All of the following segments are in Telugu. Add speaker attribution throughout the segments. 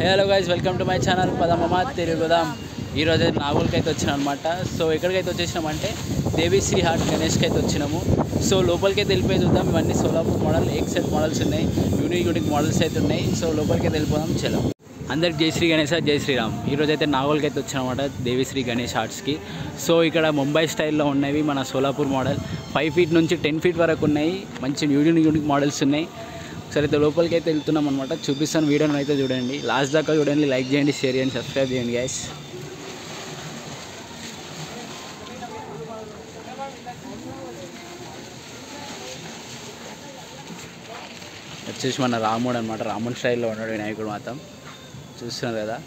Speaker 1: Hello guys, welcome to my channel పదమమ్మ తిరుగుదాం. ఈరోజు నాగోల్కి అయితే వచ్చినాం అనమాట. సో ఎక్కడికైతే వచ్చేసినామంటే దేవిశ్రీ హాట్ గణేష్కి అయితే వచ్చినాము. సో లోపలికి అయితే వెళ్ళిపోయి చూద్దాం. ఇవన్నీ సోలాపూర్ మోడల్ ఎక్సెల్ మోడల్స్ ఉన్నాయి, యూనిక్ మోడల్స్ అయితే ఉన్నాయి. సో లోపలికి అయితే వెళ్ళిపోదాం. చలో అందరికి జై శ్రీ గణేష్, జై శ్రీరామ్. ఈరోజు అయితే నాగోల్కి అయితే వచ్చినామన్నమాట, దేవిశ్రీ గణేష్ హార్ట్స్కి. సో ఇక్కడ ముంబై స్టైల్లో ఉన్నవి మన సోలాపూర్ మోడల్ 5 ఫీట్ నుంచి 10 ఫీట్ వరకు ఉన్నాయి. మంచి యూనిక్ మోడల్స్ ఉన్నాయి. సరే అయితే లోపలికి అయితే వెళ్తున్నాం అనమాట. చూపిస్తాను, వీడియోని అయితే చూడండి, లాస్ట్ దాకా చూడండి, లైక్ చేయండి, షేర్ చేయండి, సబ్స్క్రైబ్ చేయండి గైస్. వచ్చేసి మన రాముడు అనమాట, రాముడు స్టైల్లో ఉన్నాడు వినాయకుడు మాత్రం, చూస్తున్నారు కదా.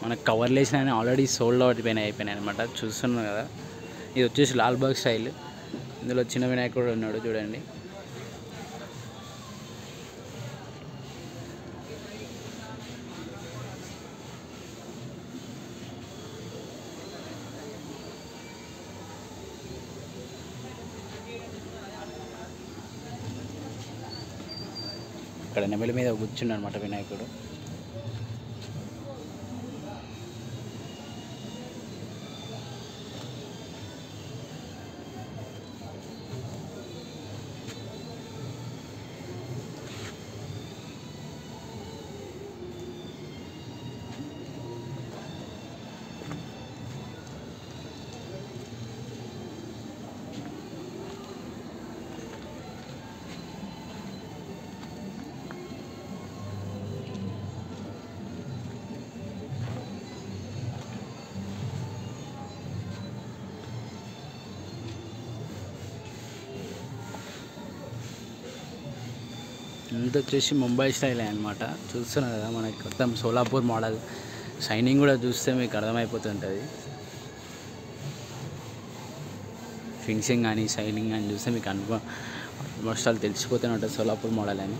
Speaker 1: మనకు కవర్లు వేసిన ఆల్రెడీ సోల్డ్ అవుట్ అయిపోయినాయి అనమాట, చూస్తున్నాం కదా. ఇది వచ్చేసి లాల్బాగ్ స్టైల్. ఇందులో చిన్న వినాయకుడు ఉన్నాడు చూడండి. ఇక్కడ నెమలి మీద కూర్చున్నాడు అనమాట వినాయకుడు. ఇంత వచ్చేసి ముంబై స్టైల్ అనమాట, చూస్తున్నారు కదా. మనకి మొత్తం సోలాపూర్ మోడల్. షైనింగ్ కూడా చూస్తే మీకు అర్థమైపోతుంటుంది. ఫినిషింగ్ కానీ షైనింగ్ కానీ చూస్తే మీకు ఆల్మోస్ట్ తెలిసిపోతూనే ఉంటుంది సోలాపూర్ మోడల్ అని.